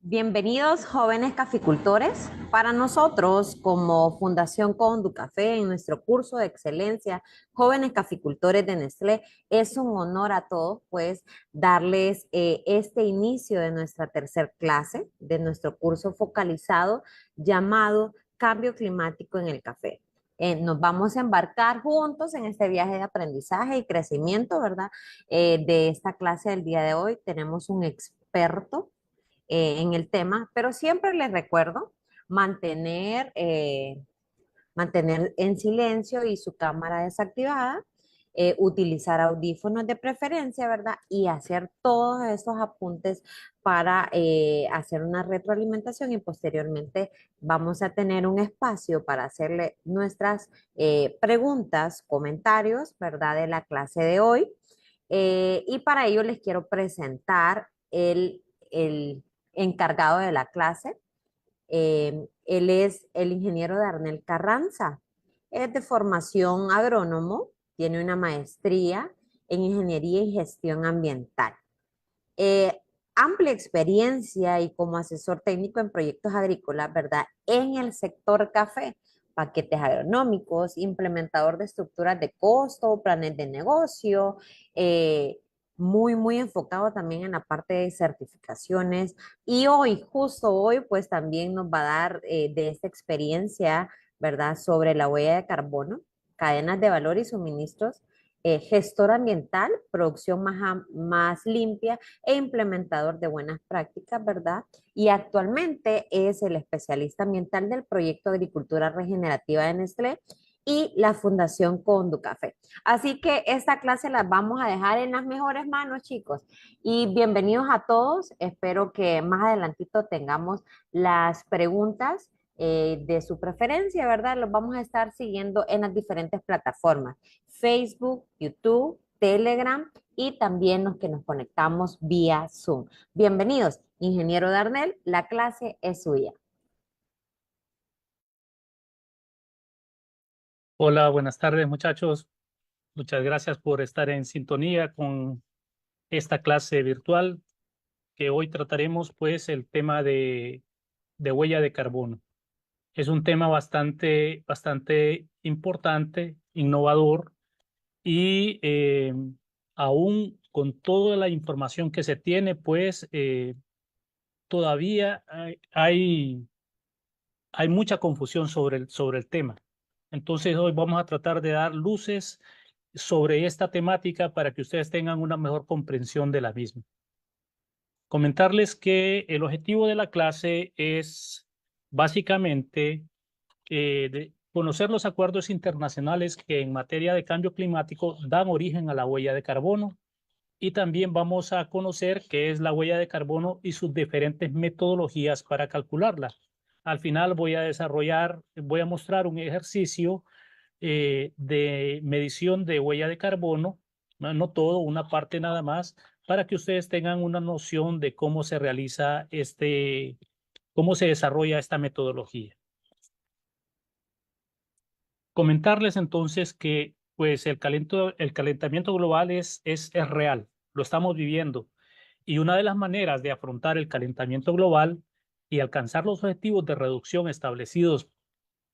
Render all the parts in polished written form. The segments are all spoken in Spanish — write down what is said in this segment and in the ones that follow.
Bienvenidos jóvenes caficultores. Para nosotros, como Fundación Conducafé, en nuestro curso de excelencia, jóvenes caficultores de Nestlé, es un honor a todos, pues, darles este inicio de nuestra tercer clase, de nuestro curso focalizado llamado Cambio Climático en el Café. Nos vamos a embarcar juntos en este viaje de aprendizaje y crecimiento, ¿verdad? De esta clase del día de hoy tenemos un experto en el tema, pero siempre les recuerdo mantener, mantener en silencio y su cámara desactivada, utilizar audífonos de preferencia, ¿verdad? Y hacer todos estos apuntes para hacer una retroalimentación y posteriormente vamos a tener un espacio para hacerle nuestras preguntas, comentarios, ¿verdad? De la clase de hoy. Y para ello les quiero presentar el encargado de la clase. Él es el ingeniero Darnel Carranza. Es de formación agrónomo, tiene una maestría en ingeniería y gestión ambiental. Eh, Amplia experiencia y como asesor técnico en proyectos agrícolas, ¿verdad? En el sector café, paquetes agronómicos, implementador de estructuras de costo, planes de negocio, eh, muy enfocado también en la parte de certificaciones. Y hoy, justo hoy, pues también nos va a dar de esta experiencia, ¿verdad? Sobre la huella de carbono, cadenas de valor y suministros, gestor ambiental, producción más limpia e implementador de buenas prácticas, ¿verdad? Y actualmente es el especialista ambiental del proyecto Agricultura Regenerativa de Nestlé y la Fundación Conducafé. Así que esta clase la vamos a dejar en las mejores manos, chicos. Y bienvenidos a todos. Espero que más adelantito tengamos las preguntas de su preferencia, ¿verdad? Los vamos a estar siguiendo en las diferentes plataformas: Facebook, YouTube, Telegram y también los que nos conectamos vía Zoom. Bienvenidos, ingeniero Darnel, la clase es suya. Hola, buenas tardes muchachos. Muchas gracias por estar en sintonía con esta clase virtual que hoy trataremos pues el tema de huella de carbono. Es un tema bastante importante, innovador y aún con toda la información que se tiene pues todavía hay mucha confusión sobre el tema. Entonces hoy vamos a tratar de dar luces sobre esta temática para que ustedes tengan una mejor comprensión de la misma. Comentarles que el objetivo de la clase es básicamente conocer los acuerdos internacionales que en materia de cambio climático dan origen a la huella de carbono, y también vamos a conocer qué es la huella de carbono y sus diferentes metodologías para calcularla. Al final voy a mostrar un ejercicio de medición de huella de carbono, no todo, una parte nada más, para que ustedes tengan una noción de cómo se realiza cómo se desarrolla esta metodología. Comentarles entonces que pues el calentamiento global es real, lo estamos viviendo. Y una de las maneras de afrontar el calentamiento global y alcanzar los objetivos de reducción establecidos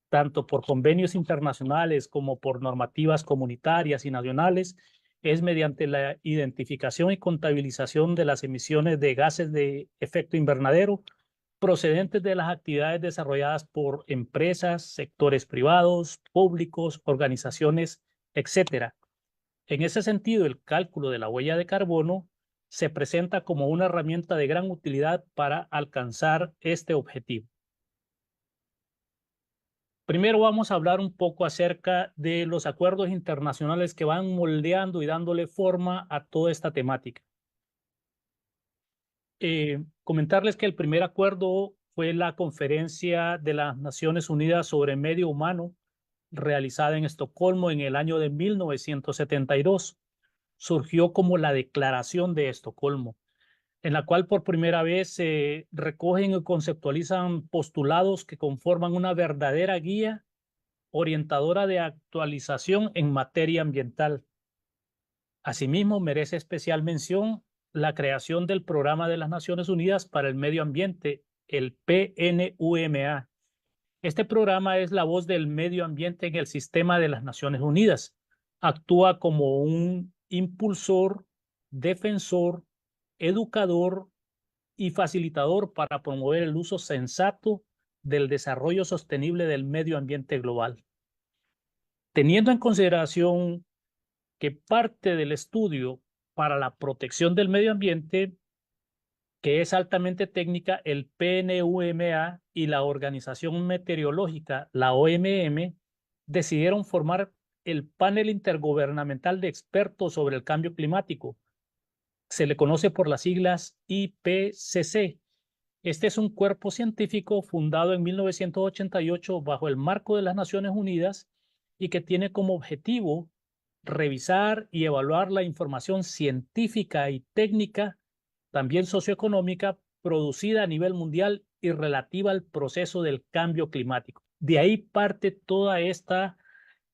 tanto por convenios internacionales como por normativas comunitarias y nacionales es mediante la identificación y contabilización de las emisiones de gases de efecto invernadero procedentes de las actividades desarrolladas por empresas, sectores privados, públicos, organizaciones, etcétera. En ese sentido, el cálculo de la huella de carbono se presenta como una herramienta de gran utilidad para alcanzar este objetivo. Primero vamos a hablar un poco acerca de los acuerdos internacionales que van moldeando y dándole forma a toda esta temática. Comentarles que el primer acuerdo fue la Conferencia de las Naciones Unidas sobre Medio Humano, realizada en Estocolmo en el año de 1972. Surgió como la Declaración de Estocolmo, en la cual por primera vez se recogen y conceptualizan postulados que conforman una verdadera guía orientadora de actualización en materia ambiental. Asimismo, merece especial mención la creación del Programa de las Naciones Unidas para el Medio Ambiente, el PNUMA. Este programa es la voz del medio ambiente en el sistema de las Naciones Unidas. Actúa como un impulsor, defensor, educador y facilitador para promover el uso sensato del desarrollo sostenible del medio ambiente global. Teniendo en consideración que parte del estudio para la protección del medio ambiente, que es altamente técnica, el PNUMA y la Organización Meteorológica, la OMM, decidieron formar el Panel Intergubernamental de Expertos sobre el Cambio Climático. Se le conoce por las siglas IPCC. Este es un cuerpo científico fundado en 1988 bajo el marco de las Naciones Unidas y que tiene como objetivo revisar y evaluar la información científica y técnica, también socioeconómica, producida a nivel mundial y relativa al proceso del cambio climático. De ahí parte toda esta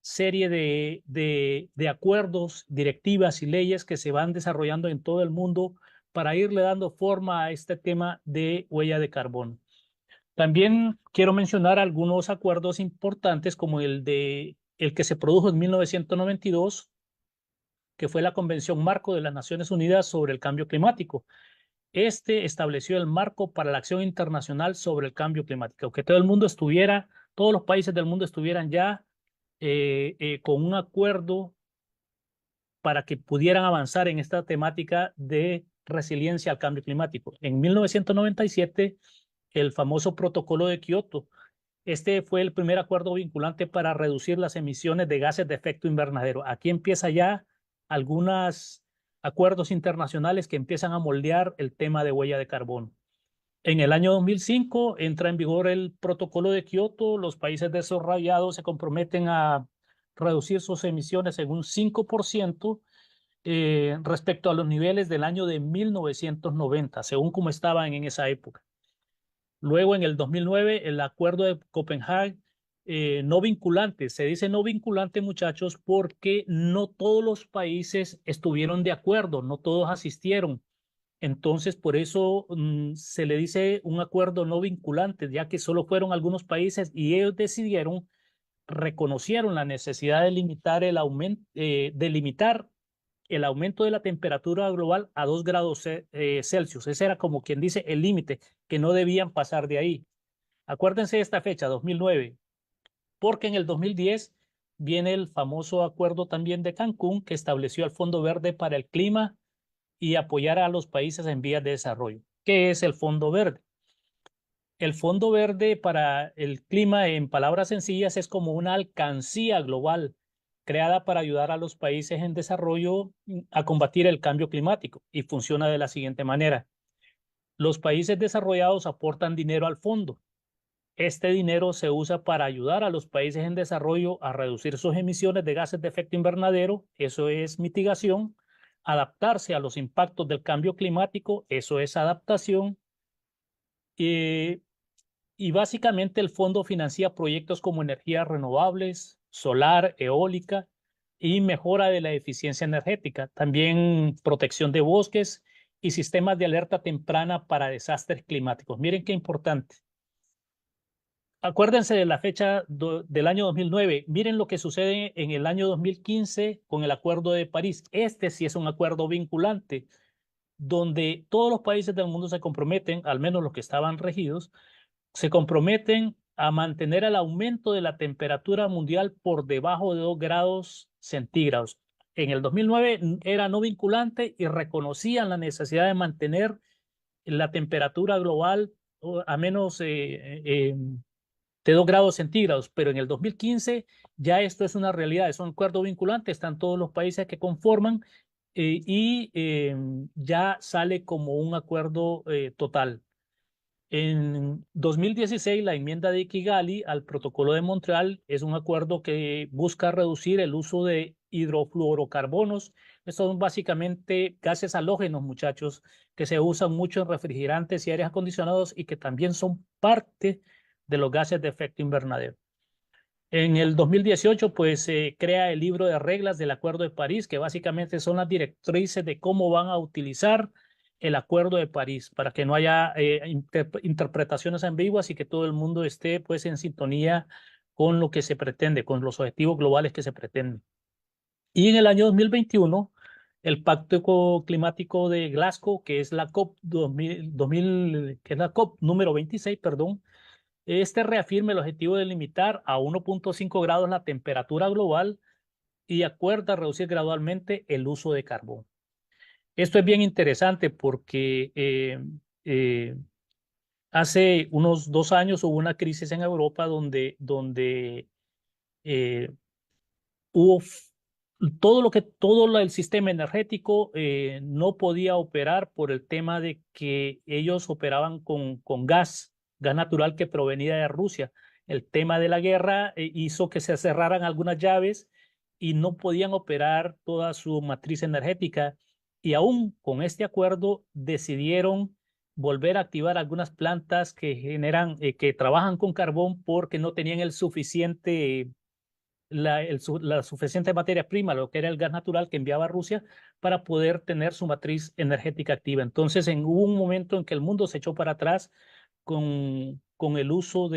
serie de acuerdos, directivas y leyes que se van desarrollando en todo el mundo para irle dando forma a este tema de huella de carbono. También quiero mencionar algunos acuerdos importantes como el que se produjo en 1992, que fue la Convención Marco de las Naciones Unidas sobre el Cambio Climático. Este estableció el marco para la acción internacional sobre el cambio climático, que todo el mundo estuviera, todos los países del mundo estuvieran ya con un acuerdo para que pudieran avanzar en esta temática de resiliencia al cambio climático. En 1997, el famoso Protocolo de Kioto. Este fue el primer acuerdo vinculante para reducir las emisiones de gases de efecto invernadero. Aquí empieza ya algunos acuerdos internacionales que empiezan a moldear el tema de huella de carbono. En el año 2005 entra en vigor el Protocolo de Kioto. Los países desarrollados se comprometen a reducir sus emisiones en un 5% respecto a los niveles del año de 1990, según como estaban en esa época. Luego, en el 2009, el Acuerdo de Copenhague, no vinculante. Se dice no vinculante, muchachos, porque no todos los países estuvieron de acuerdo, no todos asistieron. Entonces, por eso se le dice un acuerdo no vinculante, ya que solo fueron algunos países y ellos decidieron, reconocieron la necesidad de limitar el aumento, el aumento de la temperatura global a 2 grados Celsius. Ese era como quien dice el límite, que no debían pasar de ahí. Acuérdense de esta fecha, 2009, porque en el 2010 viene el famoso acuerdo también de Cancún, que estableció el Fondo Verde para el Clima y apoyar a los países en vías de desarrollo. ¿Qué es el Fondo Verde? El Fondo Verde para el Clima, en palabras sencillas, es como una alcancía global creada para ayudar a los países en desarrollo a combatir el cambio climático y funciona de la siguiente manera. Los países desarrollados aportan dinero al fondo. Este dinero se usa para ayudar a los países en desarrollo a reducir sus emisiones de gases de efecto invernadero, eso es mitigación, adaptarse a los impactos del cambio climático, eso es adaptación, y básicamente el fondo financia proyectos como energías renovables, solar, eólica y mejora de la eficiencia energética, también protección de bosques y sistemas de alerta temprana para desastres climáticos. Miren qué importante. Acuérdense de la fecha del año 2009. Miren lo que sucede en el año 2015 con el Acuerdo de París. Este sí es un acuerdo vinculante, donde todos los países del mundo se comprometen, al menos los que estaban regidos, se comprometen a mantener el aumento de la temperatura mundial por debajo de 2 grados centígrados. En el 2009 era no vinculante y reconocían la necesidad de mantener la temperatura global a menos de 2 grados centígrados, pero en el 2015 ya esto es una realidad, es un acuerdo vinculante, están todos los países que conforman ya sale como un acuerdo total. En 2016, la enmienda de Kigali al Protocolo de Montreal es un acuerdo que busca reducir el uso de hidrofluorocarbonos. Estos son básicamente gases halógenos, muchachos, que se usan mucho en refrigerantes y aires acondicionados y que también son parte de los gases de efecto invernadero. En el 2018, pues se crea el libro de reglas del Acuerdo de París, que básicamente son las directrices de cómo van a utilizar el Acuerdo de París, para que no haya interpretaciones ambiguas y que todo el mundo esté pues en sintonía con lo que se pretende, con los objetivos globales que se pretenden. Y en el año 2021, el Pacto Climático de Glasgow, que es la COP 2000, que es la COP número 26, perdón, este reafirma el objetivo de limitar a 1.5 grados la temperatura global y acuerda reducir gradualmente el uso de carbón. Esto es bien interesante porque eh, hace unos 2 años hubo una crisis en Europa donde eh, hubo todo el sistema energético no podía operar por el tema de que ellos operaban con gas natural que provenía de Rusia. El tema de la guerra hizo que se cerraran algunas llaves y no podían operar toda su matriz energética. Y aún con este acuerdo decidieron volver a activar algunas plantas que que trabajan con carbón porque no tenían el suficiente la suficiente materia prima, lo que era el gas natural que enviaba a Rusia, para poder tener su matriz energética activa. Entonces, hubo un momento en que el mundo se echó para atrás con el uso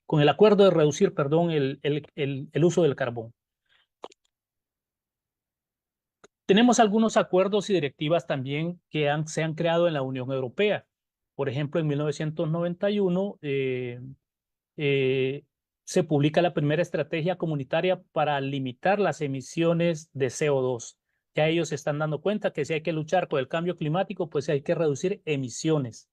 con el acuerdo de reducir, perdón, el uso del carbón. Tenemos algunos acuerdos y directivas también que se han creado en la Unión Europea. Por ejemplo, en 1991 eh, se publica la primera estrategia comunitaria para limitar las emisiones de CO2. Ya ellos se están dando cuenta que si hay que luchar con el cambio climático, pues hay que reducir emisiones.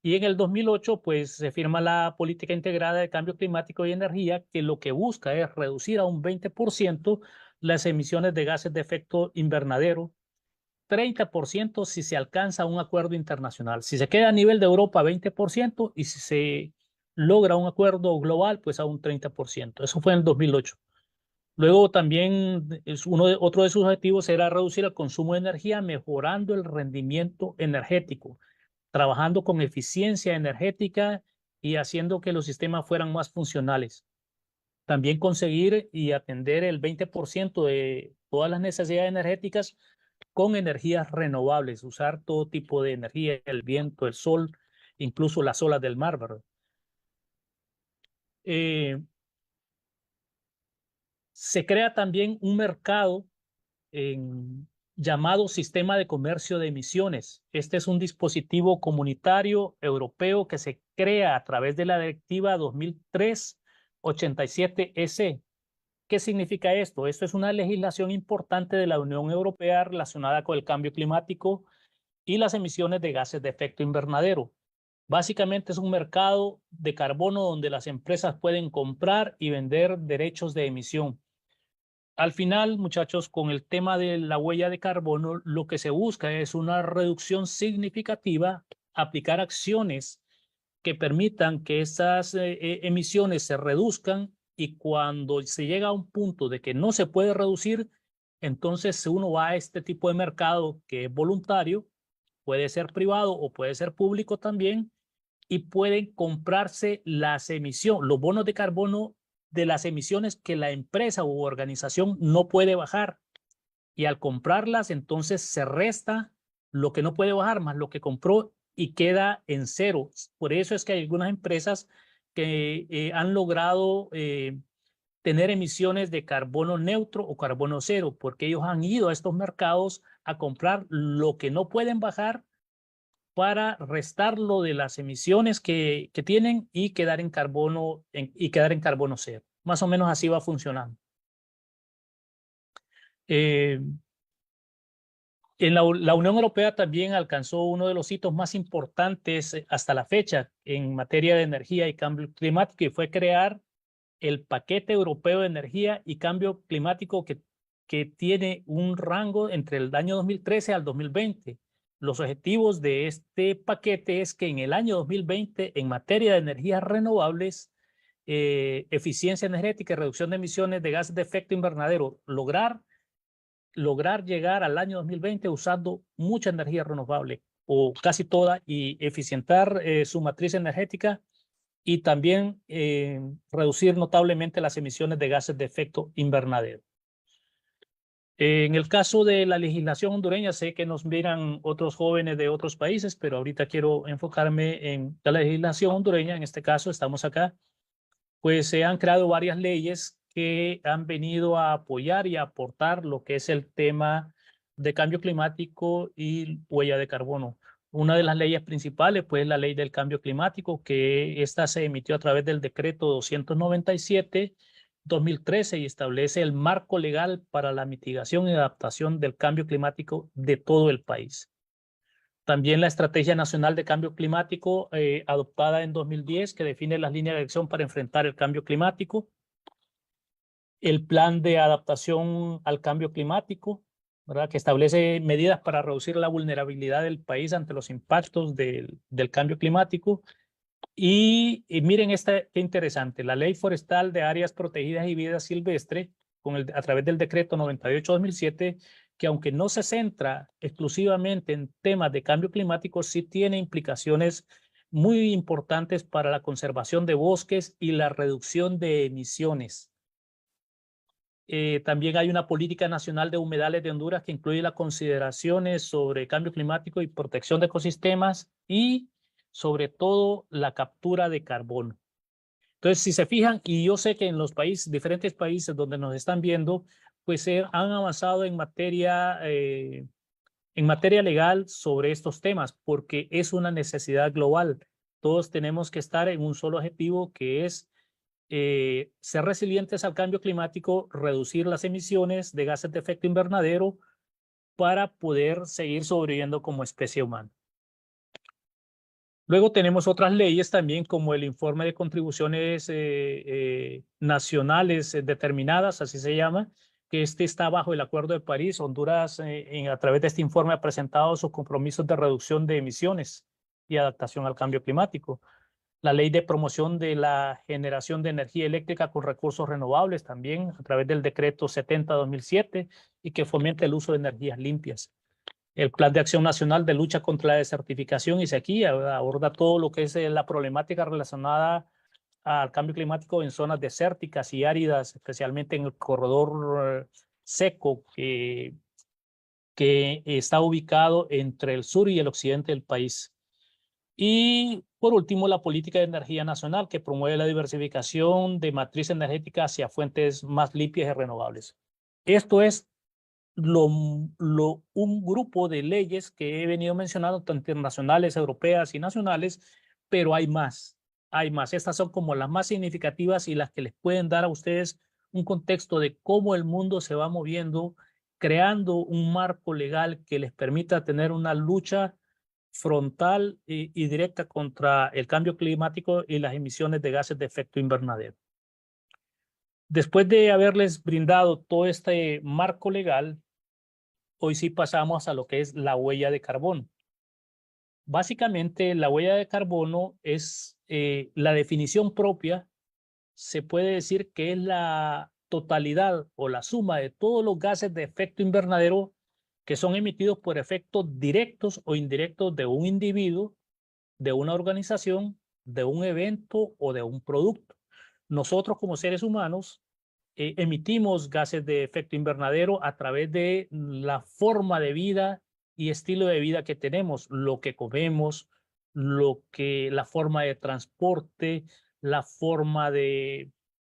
Y en el 2008, pues se firma la Política Integrada de Cambio Climático y Energía, que lo que busca es reducir a un 20% las emisiones de gases de efecto invernadero, 30% si se alcanza un acuerdo internacional. Si se queda a nivel de Europa, 20%, y si se logra un acuerdo global, pues a un 30%. Eso fue en el 2008. Luego también otro de sus objetivos era reducir el consumo de energía, mejorando el rendimiento energético, trabajando con eficiencia energética y haciendo que los sistemas fueran más funcionales. También conseguir y atender el 20% de todas las necesidades energéticas con energías renovables, usar todo tipo de energía, el viento, el sol, incluso las olas del mar, ¿verdad? Eh, Se crea también un mercado llamado Sistema de Comercio de Emisiones. Este es un dispositivo comunitario europeo que se crea a través de la Directiva 2003/87/EC. ¿Qué significa esto? Esto es una legislación importante de la Unión Europea relacionada con el cambio climático y las emisiones de gases de efecto invernadero. Básicamente es un mercado de carbono donde las empresas pueden comprar y vender derechos de emisión. Al final, muchachos, con el tema de la huella de carbono, lo que se busca es una reducción significativa, aplicar acciones que permitan que esas emisiones se reduzcan, y cuando se llega a un punto de que no se puede reducir, entonces uno va a este tipo de mercado que es voluntario, puede ser privado o puede ser público también, y pueden comprarse las emisiones, los bonos de carbono de las emisiones que la empresa u organización no puede bajar. Y al comprarlas, entonces se resta lo que no puede bajar más lo que compró y queda en cero. Por eso es que hay algunas empresas que han logrado tener emisiones de carbono neutro o carbono cero, porque ellos han ido a estos mercados a comprar lo que no pueden bajar para restarlo de las emisiones que tienen y quedar en carbono cero. Más o menos así va funcionando. Eh, la Unión Europea también alcanzó uno de los hitos más importantes hasta la fecha en materia de energía y cambio climático, y fue crear el Paquete Europeo de Energía y Cambio Climático, que tiene un rango entre el año 2013 al 2020. Los objetivos de este paquete es que en el año 2020, en materia de energías renovables, eficiencia energética y reducción de emisiones de gases de efecto invernadero, lograr llegar al año 2020 usando mucha energía renovable o casi toda, y eficientar su matriz energética, y también reducir notablemente las emisiones de gases de efecto invernadero. En el caso de la legislación hondureña, sé que nos miran otros jóvenes de otros países, pero ahorita quiero enfocarme en la legislación hondureña. En este caso, estamos acá, pues se han creado varias leyes que han venido a apoyar y a aportar lo que es el tema de cambio climático y huella de carbono. Una de las leyes principales, pues, la ley del cambio climático, que esta se emitió a través del decreto 297/2013 y establece el marco legal para la mitigación y adaptación del cambio climático de todo el país. También la Estrategia Nacional de Cambio Climático, adoptada en 2010, que define las líneas de acción para enfrentar el cambio climático. El Plan de Adaptación al Cambio Climático, ¿verdad? Que establece medidas para reducir la vulnerabilidad del país ante los impactos del cambio climático. Y miren esta, qué interesante, la Ley Forestal de Áreas Protegidas y Vida Silvestre, a través del decreto 98/2007, que aunque no se centra exclusivamente en temas de cambio climático, sí tiene implicaciones muy importantes para la conservación de bosques y la reducción de emisiones. También hay una política nacional de humedales de Honduras que incluye las consideraciones sobre cambio climático y protección de ecosistemas y sobre todo la captura de carbono. Entonces, si se fijan, y yo sé que en los países, diferentes países donde nos están viendo, pues han avanzado en materia legal sobre estos temas, porque es una necesidad global. Todos tenemos que estar en un solo objetivo, que es ser resilientes al cambio climático, reducir las emisiones de gases de efecto invernadero para poder seguir sobreviviendo como especie humana. Luego tenemos otras leyes también, como el informe de contribuciones nacionales determinadas, así se llama, que este está bajo el Acuerdo de París. Honduras, a través de este informe, ha presentado sus compromisos de reducción de emisiones y adaptación al cambio climático. La ley de promoción de la generación de energía eléctrica con recursos renovables también, a través del decreto 70/2007, y que fomente el uso de energías limpias. El Plan de Acción Nacional de Lucha contra la Desertificación y Sequía aborda todo lo que es la problemática relacionada al cambio climático en zonas desérticas y áridas, especialmente en el corredor seco que está ubicado entre el sur y el occidente del país. Y por último, la política de energía nacional, que promueve la diversificación de matriz energética hacia fuentes más limpias y renovables. Esto es un grupo de leyes que he venido mencionando, tanto internacionales, europeas y nacionales, pero hay más, hay más. Estas son como las más significativas y las que les pueden dar a ustedes un contexto de cómo el mundo se va moviendo, creando un marco legal que les permita tener una lucha frontal y directa contra el cambio climático y las emisiones de gases de efecto invernadero. Después de haberles brindado todo este marco legal, hoy sí pasamos a lo que es la huella de carbono. Básicamente, la huella de carbono es la definición propia, se puede decir que es la totalidad o la suma de todos los gases de efecto invernadero que son emitidos por efectos directos o indirectos de un individuo, de una organización, de un evento o de un producto. Nosotros como seres humanos emitimos gases de efecto invernadero a través de la forma de vida y estilo de vida que tenemos, lo que comemos, la forma de transporte, la forma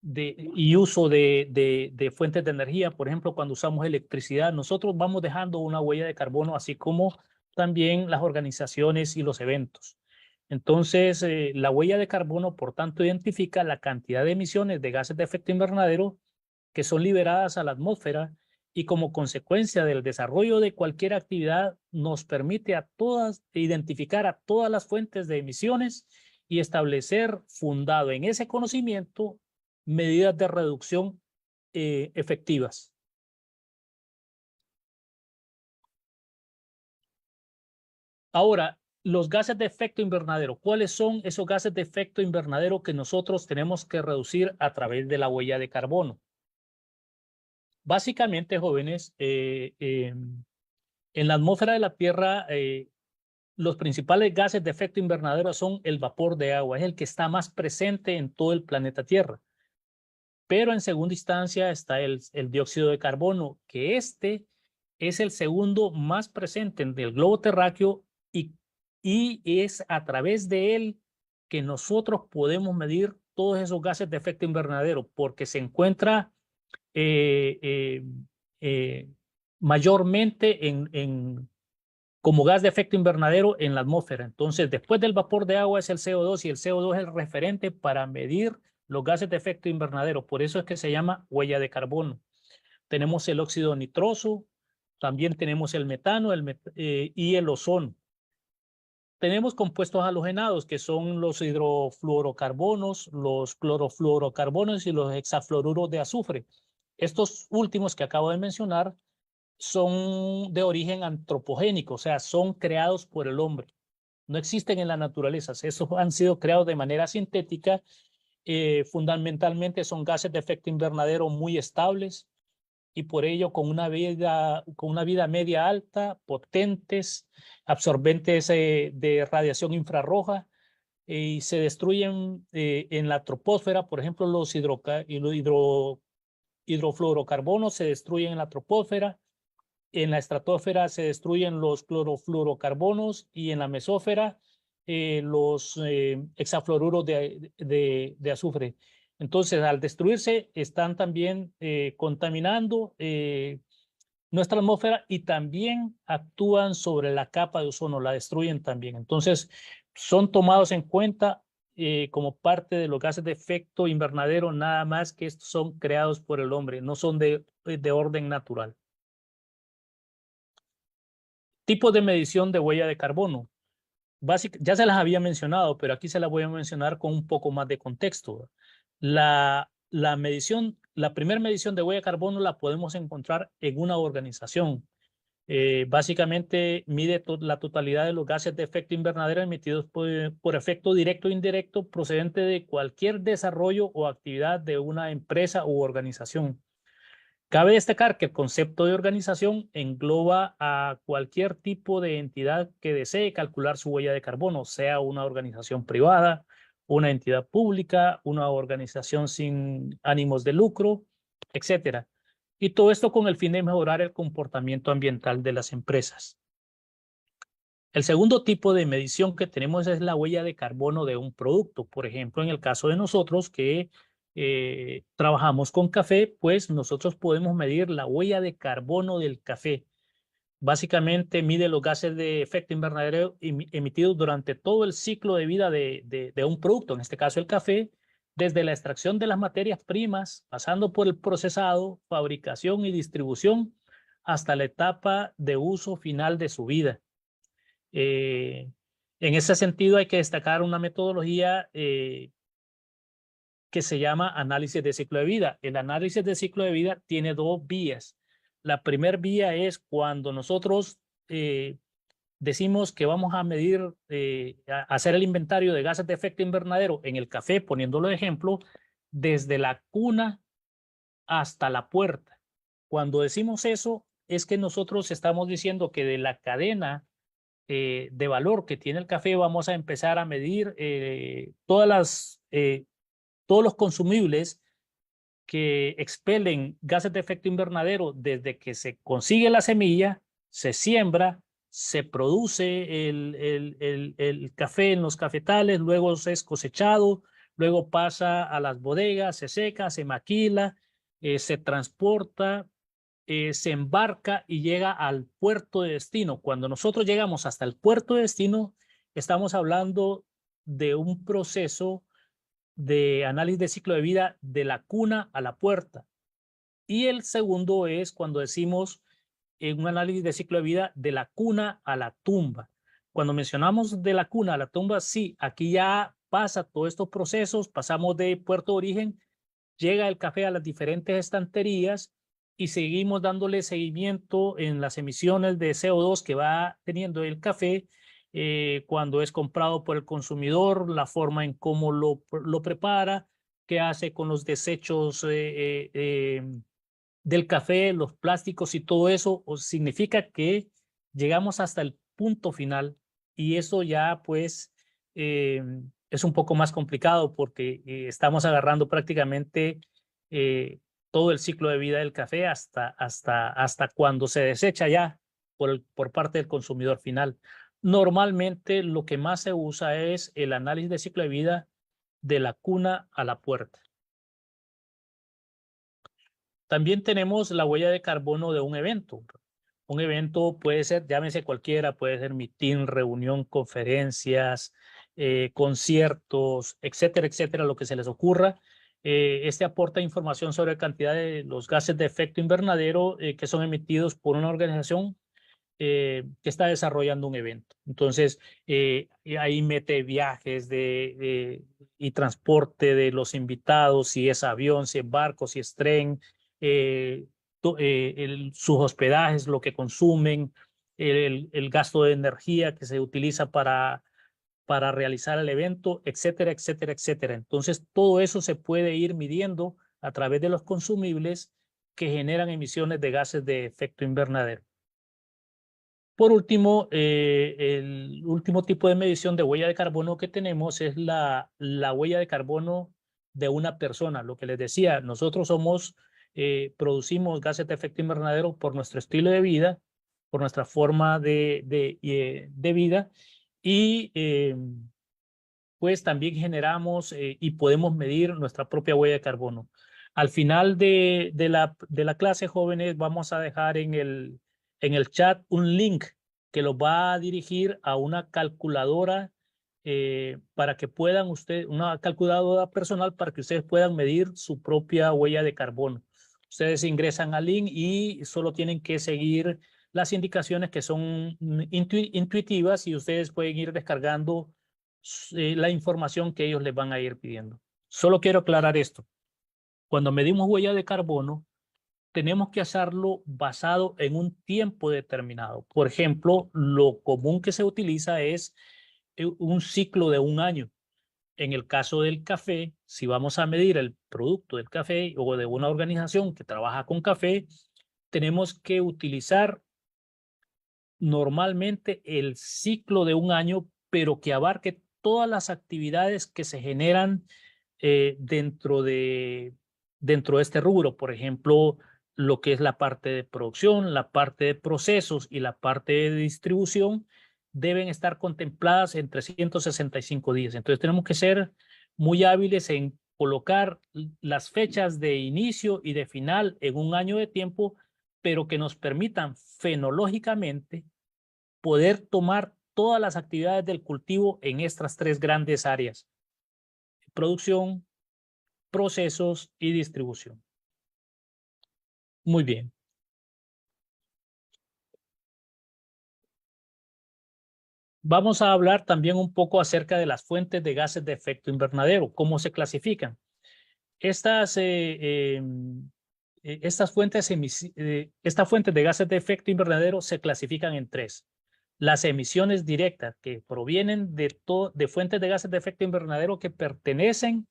y uso de fuentes de energía. Por ejemplo, cuando usamos electricidad, nosotros vamos dejando una huella de carbono, así como también las organizaciones y los eventos. Entonces, la huella de carbono, por tanto, identifica la cantidad de emisiones de gases de efecto invernadero que son liberadas a la atmósfera y como consecuencia del desarrollo de cualquier actividad nos permite a todas identificar a todas las fuentes de emisiones y establecer, fundado en ese conocimiento, medidas de reducción efectivas. Ahora, los gases de efecto invernadero. ¿Cuáles son esos gases de efecto invernadero que nosotros tenemos que reducir a través de la huella de carbono? Básicamente, jóvenes, en la atmósfera de la Tierra, los principales gases de efecto invernadero son el vapor de agua, es el que está más presente en todo el planeta Tierra. Pero en segunda instancia está el dióxido de carbono, que este es el segundo más presente en el globo terráqueo y es a través de él que nosotros podemos medir todos esos gases de efecto invernadero, porque se encuentra eh, eh, eh, mayormente como gas de efecto invernadero en la atmósfera. Entonces, después del vapor de agua es el CO2 y el CO2 es el referente para medir los gases de efecto invernadero. Por eso es que se llama huella de carbono. Tenemos el óxido nitroso, también tenemos el metano y el ozono. Tenemos compuestos halogenados que son los hidrofluorocarbonos, los clorofluorocarbonos y los hexafluoruros de azufre. Estos últimos que acabo de mencionar son de origen antropogénico, o sea, son creados por el hombre. No existen en la naturaleza, esos han sido creados de manera sintética. Fundamentalmente son gases de efecto invernadero muy estables y por ello con una vida media alta, potentes, absorbentes de radiación infrarroja, y se destruyen en la troposfera. Por ejemplo, los hidrofluorocarbonos se destruyen en la troposfera. En la estratosfera se destruyen los clorofluorocarbonos y en la mesósfera los hexafluoruros de azufre. Entonces, al destruirse, están también contaminando nuestra atmósfera y también actúan sobre la capa de ozono, la destruyen también. Entonces, son tomados en cuenta como parte de los gases de efecto invernadero, nada más que estos son creados por el hombre, no son de orden natural. Tipos de medición de huella de carbono. Ya se las había mencionado, pero aquí se las voy a mencionar con un poco más de contexto. La primera medición de huella de carbono la podemos encontrar en una organización. Básicamente mide la totalidad de los gases de efecto invernadero emitidos por efecto directo o indirecto procedente de cualquier desarrollo o actividad de una empresa u organización. Cabe destacar que el concepto de organización engloba a cualquier tipo de entidad que desee calcular su huella de carbono, sea una organización privada, una entidad pública, una organización sin ánimos de lucro, etcétera. Y todo esto con el fin de mejorar el comportamiento ambiental de las empresas. El segundo tipo de medición que tenemos es la huella de carbono de un producto. Por ejemplo, en el caso de nosotros que trabajamos con café, pues nosotros podemos medir la huella de carbono del café. Básicamente mide los gases de efecto invernadero emitidos durante todo el ciclo de vida de un producto, en este caso el café, desde la extracción de las materias primas, pasando por el procesado, fabricación y distribución, hasta la etapa de uso final de su vida. En ese sentido, hay que destacar una metodología que se llama análisis de ciclo de vida. El análisis de ciclo de vida tiene dos vías. La primera vía es cuando nosotros decimos que vamos a medir, hacer el inventario de gases de efecto invernadero en el café, poniéndolo de ejemplo, desde la cuna hasta la puerta. Cuando decimos eso, es que nosotros estamos diciendo que de la cadena de valor que tiene el café, vamos a empezar a medir todos los consumibles que expelen gases de efecto invernadero desde que se consigue la semilla, se siembra, se produce el café en los cafetales, luego es cosechado, luego pasa a las bodegas, se seca, se maquila, se transporta, se embarca y llega al puerto de destino. Cuando nosotros llegamos hasta el puerto de destino, estamos hablando de un proceso de análisis de ciclo de vida de la cuna a la puerta. Y el segundo es cuando decimos un análisis de ciclo de vida de la cuna a la tumba. Cuando mencionamos de la cuna a la tumba, sí, aquí ya pasa todos estos procesos, pasamos de puerto de origen, llega el café a las diferentes estanterías y seguimos dándole seguimiento en las emisiones de CO2 que va teniendo el café cuando es comprado por el consumidor, la forma en cómo lo prepara, qué hace con los desechos del café, los plásticos y todo eso. Significa que llegamos hasta el punto final y eso ya pues es un poco más complicado porque estamos agarrando prácticamente todo el ciclo de vida del café hasta cuando se desecha ya por parte del consumidor final. Normalmente lo que más se usa es el análisis de ciclo de vida de la cuna a la puerta. También tenemos la huella de carbono de un evento. Un evento puede ser, llámese cualquiera, puede ser mitin, reunión, conferencias, conciertos, etcétera, etcétera, lo que se les ocurra. Este aporta información sobre la cantidad de los gases de efecto invernadero que son emitidos por una organización que está desarrollando un evento. Entonces, ahí mete viajes y transporte de los invitados, si es avión, si es barco, si es tren, sus hospedajes, lo que consumen, el gasto de energía que se utiliza para realizar el evento, etcétera, etcétera, etcétera. Entonces, todo eso se puede ir midiendo a través de los consumibles que generan emisiones de gases de efecto invernadero. Por último, el último tipo de medición de huella de carbono que tenemos es la huella de carbono de una persona. Lo que les decía, nosotros producimos gases de efecto invernadero por nuestro estilo de vida, por nuestra forma de vida y pues también generamos y podemos medir nuestra propia huella de carbono. Al final de la clase, jóvenes, vamos a dejar en el chat un link que los va a dirigir a una calculadora para que puedan una calculadora personal para que ustedes puedan medir su propia huella de carbono. Ustedes ingresan al link y solo tienen que seguir las indicaciones que son intuitivas y ustedes pueden ir descargando la información que ellos les van a ir pidiendo. Solo quiero aclarar esto. Cuando medimos huella de carbono, tenemos que hacerlo basado en un tiempo determinado. Por ejemplo, lo común que se utiliza es un ciclo de un año. En el caso del café, si vamos a medir el producto del café o de una organización que trabaja con café, tenemos que utilizar normalmente el ciclo de un año, pero que abarque todas las actividades que se generan dentro de este rubro. Por ejemplo, lo que es la parte de producción, la parte de procesos y la parte de distribución deben estar contempladas en 365 días. Entonces tenemos que ser muy hábiles en colocar las fechas de inicio y de final en un año de tiempo, pero que nos permitan fenológicamente poder tomar todas las actividades del cultivo en estas tres grandes áreas: producción, procesos y distribución. Muy bien. Vamos a hablar también un poco acerca de las fuentes de gases de efecto invernadero, cómo se clasifican. Estas fuentes de gases de efecto invernadero se clasifican en tres. Las emisiones directas, que provienen de fuentes de gases de efecto invernadero que pertenecen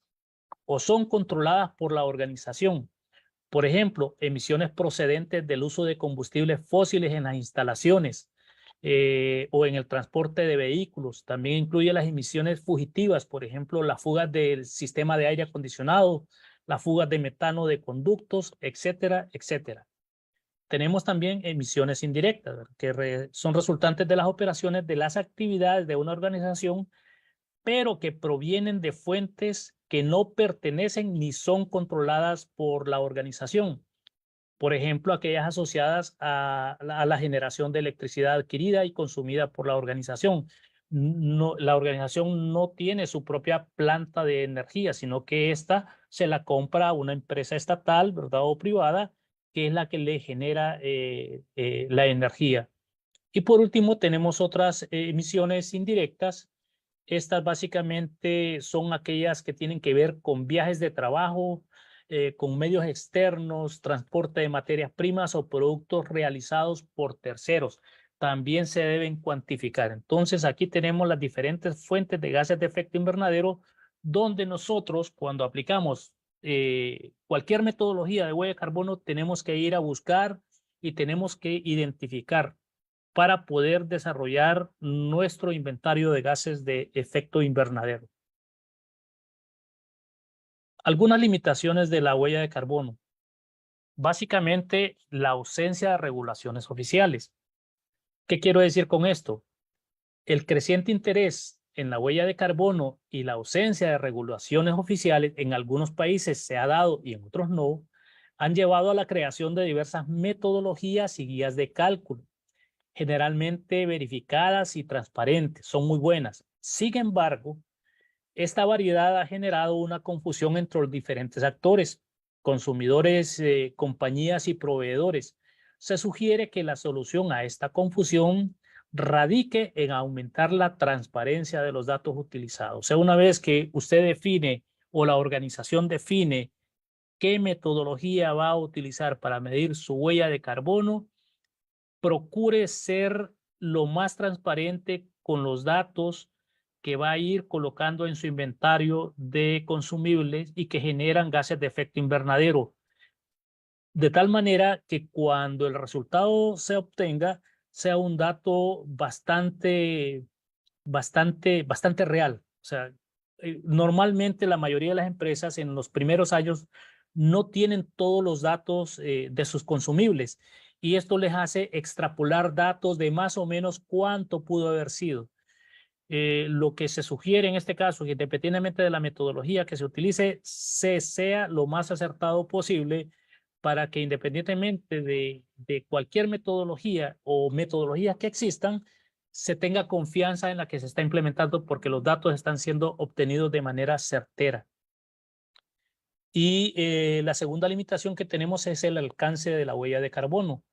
o son controladas por la organización. Por ejemplo, emisiones procedentes del uso de combustibles fósiles en las instalaciones o en el transporte de vehículos. También incluye las emisiones fugitivas, por ejemplo, las fugas del sistema de aire acondicionado, las fugas de metano de conductos, etcétera, etcétera. Tenemos también emisiones indirectas, que son resultantes de las operaciones de las actividades de una organización, pero que provienen de fuentes que no pertenecen ni son controladas por la organización. Por ejemplo, aquellas asociadas a la generación de electricidad adquirida y consumida por la organización. No, la organización no tiene su propia planta de energía, sino que esta se la compra a una empresa estatal, ¿verdad?, o privada, que es la que le genera la energía. Y por último, tenemos otras emisiones indirectas. Estas básicamente son aquellas que tienen que ver con viajes de trabajo, con medios externos, transporte de materias primas o productos realizados por terceros. También se deben cuantificar. Entonces, aquí tenemos las diferentes fuentes de gases de efecto invernadero, donde nosotros, cuando aplicamos cualquier metodología de huella de carbono, tenemos que ir a buscar y tenemos que identificar para poder desarrollar nuestro inventario de gases de efecto invernadero. Algunas limitaciones de la huella de carbono. Básicamente, la ausencia de regulaciones oficiales. ¿Qué quiero decir con esto? El creciente interés en la huella de carbono y la ausencia de regulaciones oficiales en algunos países se ha dado y en otros no, han llevado a la creación de diversas metodologías y guías de cálculo, generalmente verificadas y transparentes, son muy buenas. Sin embargo, esta variedad ha generado una confusión entre los diferentes actores, consumidores, compañías y proveedores. Se sugiere que la solución a esta confusión radique en aumentar la transparencia de los datos utilizados. O sea, una vez que usted define o la organización define qué metodología va a utilizar para medir su huella de carbono, procure ser lo más transparente con los datos que va a ir colocando en su inventario de consumibles y que generan gases de efecto invernadero, de tal manera que cuando el resultado se obtenga sea un dato bastante real. O sea, normalmente la mayoría de las empresas en los primeros años no tienen todos los datos de sus consumibles y esto les hace extrapolar datos de más o menos cuánto pudo haber sido. Lo que se sugiere en este caso, que independientemente de la metodología que se utilice, se sea lo más acertado posible para que independientemente de cualquier metodología o metodologías que existan, se tenga confianza en la que se está implementando porque los datos están siendo obtenidos de manera certera. Y la segunda limitación que tenemos es el alcance de la huella de carbono.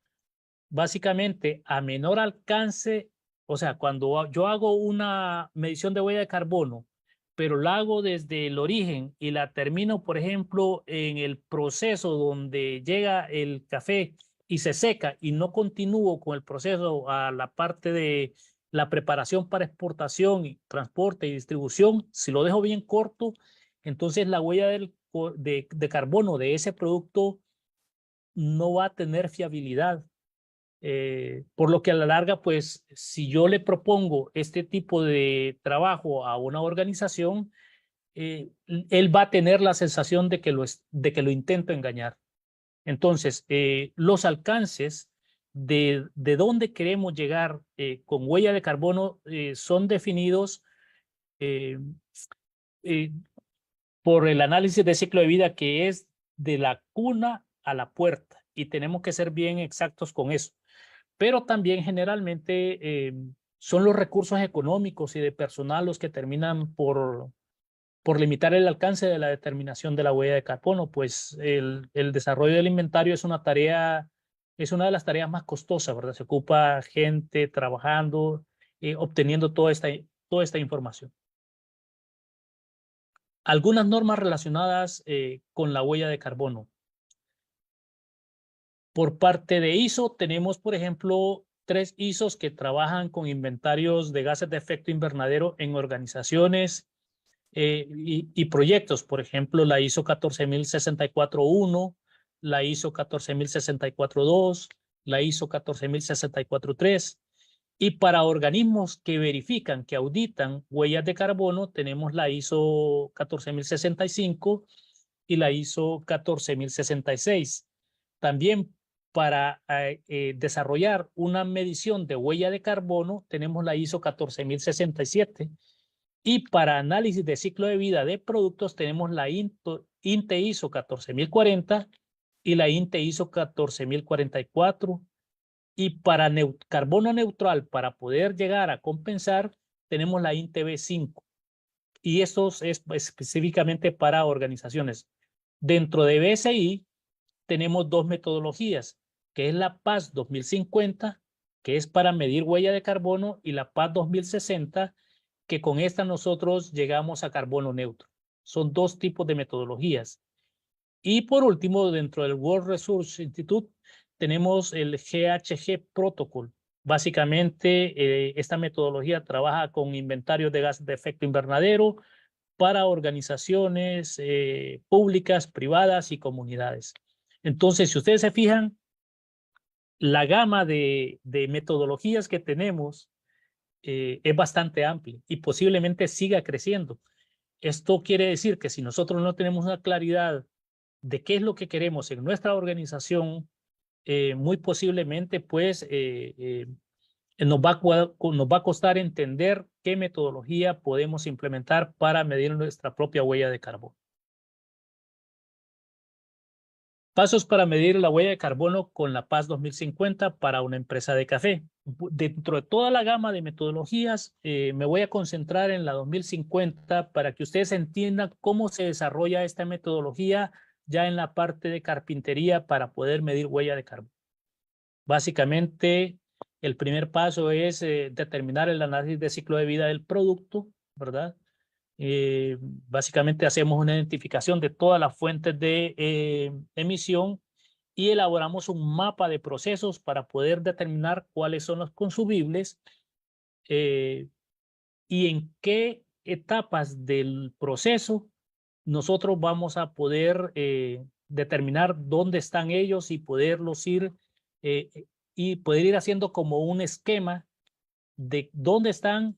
Básicamente, a menor alcance, o sea, cuando yo hago una medición de huella de carbono, pero la hago desde el origen y la termino, por ejemplo, en el proceso donde llega el café y se seca y no continúo con el proceso a la parte de la preparación para exportación, y transporte y distribución, si lo dejo bien corto, entonces la huella de carbono de ese producto no va a tener fiabilidad. Por lo que a la larga, pues, si yo le propongo este tipo de trabajo a una organización, él va a tener la sensación de que lo intento engañar. Entonces, los alcances de dónde queremos llegar con huella de carbono son definidos eh, eh, por el análisis de ciclo de vida que es de la cuna a la puerta y tenemos que ser bien exactos con eso. Pero también generalmente son los recursos económicos y de personal los que terminan por limitar el alcance de la determinación de la huella de carbono, pues el desarrollo del inventario es una tarea, es una de las tareas más costosas, ¿verdad? Se ocupa gente trabajando, obteniendo toda esta información. Algunas normas relacionadas con la huella de carbono. Por parte de ISO, tenemos, por ejemplo, 3 ISOs que trabajan con inventarios de gases de efecto invernadero en organizaciones y proyectos. Por ejemplo, la ISO 14064-1, la ISO 14064-2, la ISO 14064-3. Y para organismos que verifican, que auditan huellas de carbono, tenemos la ISO 14065 y la ISO 14066. También para desarrollar una medición de huella de carbono, tenemos la ISO 14067. Y para análisis de ciclo de vida de productos, tenemos la INTE ISO 14040 y la INTE ISO 14044. Y para carbono neutral, para poder llegar a compensar, tenemos la INTE B5. Y esto es específicamente para organizaciones. Dentro de BSI tenemos 2 metodologías, que es la PAS 2050, que es para medir huella de carbono, y la PAS 2060, que con esta nosotros llegamos a carbono neutro. Son 2 tipos de metodologías. Y por último, dentro del World Resource Institute, tenemos el GHG Protocol. Básicamente, esta metodología trabaja con inventarios de gases de efecto invernadero para organizaciones públicas, privadas y comunidades. Entonces, si ustedes se fijan, la gama de metodologías que tenemos es bastante amplia y posiblemente siga creciendo. Esto quiere decir que si nosotros no tenemos una claridad de qué es lo que queremos en nuestra organización, muy posiblemente pues nos va a costar entender qué metodología podemos implementar para medir nuestra propia huella de carbono. Pasos para medir la huella de carbono con la PAS 2050 para una empresa de café. Dentro de toda la gama de metodologías, me voy a concentrar en la 2050 para que ustedes entiendan cómo se desarrolla esta metodología ya en la parte de carpintería para poder medir huella de carbono. Básicamente, el primer paso es determinar el análisis de ciclo de vida del producto, ¿verdad? Básicamente hacemos una identificación de todas las fuentes de emisión y elaboramos un mapa de procesos para poder determinar cuáles son los consumibles y en qué etapas del proceso nosotros vamos a poder determinar dónde están ellos eh, y poder ir haciendo como un esquema de dónde están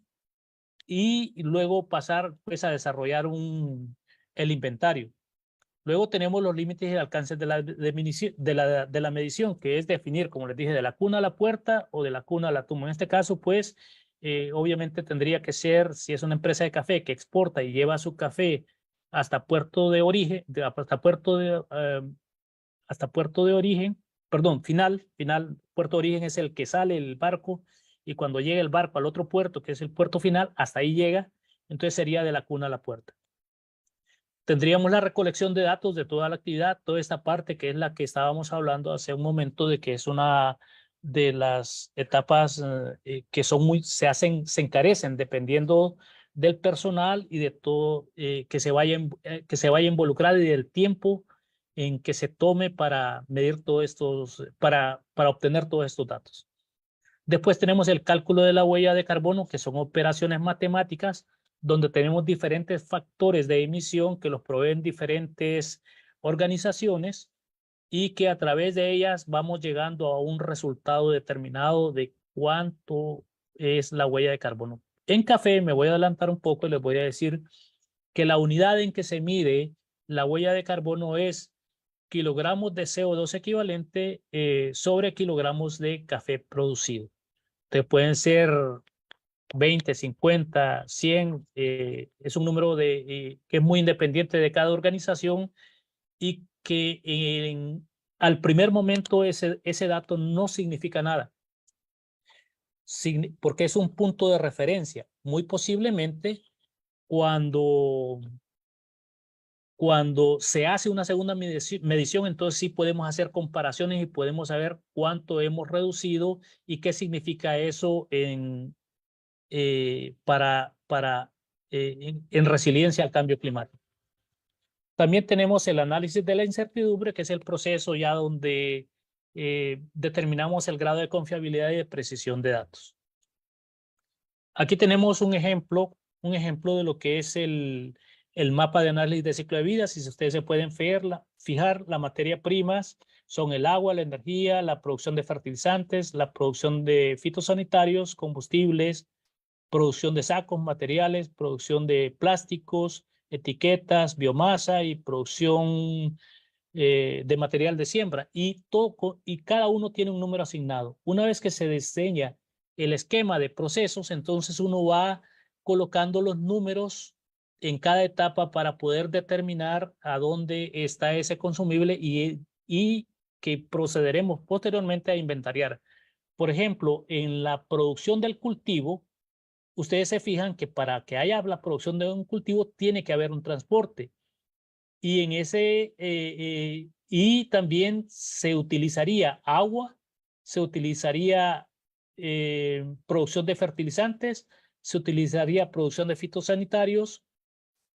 y luego pasar pues a desarrollar el inventario. Luego tenemos los límites y alcances de la medición, que es definir, como les dije, de la cuna a la puerta o de la cuna a la tumba. En este caso, pues, obviamente tendría que ser, si es una empresa de café que exporta y lleva su café hasta puerto de origen, hasta puerto de origen, perdón, puerto de origen es el que sale el barco y cuando llega el barco al otro puerto, que es el puerto final, hasta ahí llega, entonces sería de la cuna a la puerta. Tendríamos la recolección de datos de toda la actividad, toda esta parte que es la que estábamos hablando hace un momento de que es una de las etapas que se encarecen dependiendo del personal y de todo que se vaya a involucrar y del tiempo en que se tome para medir todos estos, para obtener todos estos datos. Después tenemos el cálculo de la huella de carbono, que son operaciones matemáticas donde tenemos diferentes factores de emisión que los proveen diferentes organizaciones y que a través de ellas vamos llegando a un resultado determinado de cuánto es la huella de carbono. En café me voy a adelantar un poco y les voy a decir que la unidad en que se mide la huella de carbono es kilogramos de CO2 equivalente sobre kilogramos de café producido. Te pueden ser 20, 50, 100, es un número que es muy independiente de cada organización y que al primer momento ese dato no significa nada, porque es un punto de referencia. Muy posiblemente cuando, cuando se hace una segunda medición, entonces sí podemos hacer comparaciones y podemos saber cuánto hemos reducido y qué significa eso en resiliencia al cambio climático. También tenemos el análisis de la incertidumbre, que es el proceso ya donde determinamos el grado de confiabilidad y de precisión de datos. Aquí tenemos un ejemplo de lo que es el mapa de análisis de ciclo de vida. Si ustedes se pueden fijar, las materias primas son el agua, la energía, la producción de fertilizantes, la producción de fitosanitarios, combustibles, producción de sacos, materiales, producción de plásticos, etiquetas, biomasa y producción de material de siembra. Y cada uno tiene un número asignado. Una vez que se diseña el esquema de procesos, entonces uno va colocando los números en cada etapa para poder determinar a dónde está ese consumible y que procederemos posteriormente a inventariar. Por ejemplo, en la producción del cultivo, ustedes se fijan que para que haya la producción de un cultivo tiene que haber un transporte. Y y también se utilizaría agua, se utilizaría producción de fertilizantes, se utilizaría producción de fitosanitarios,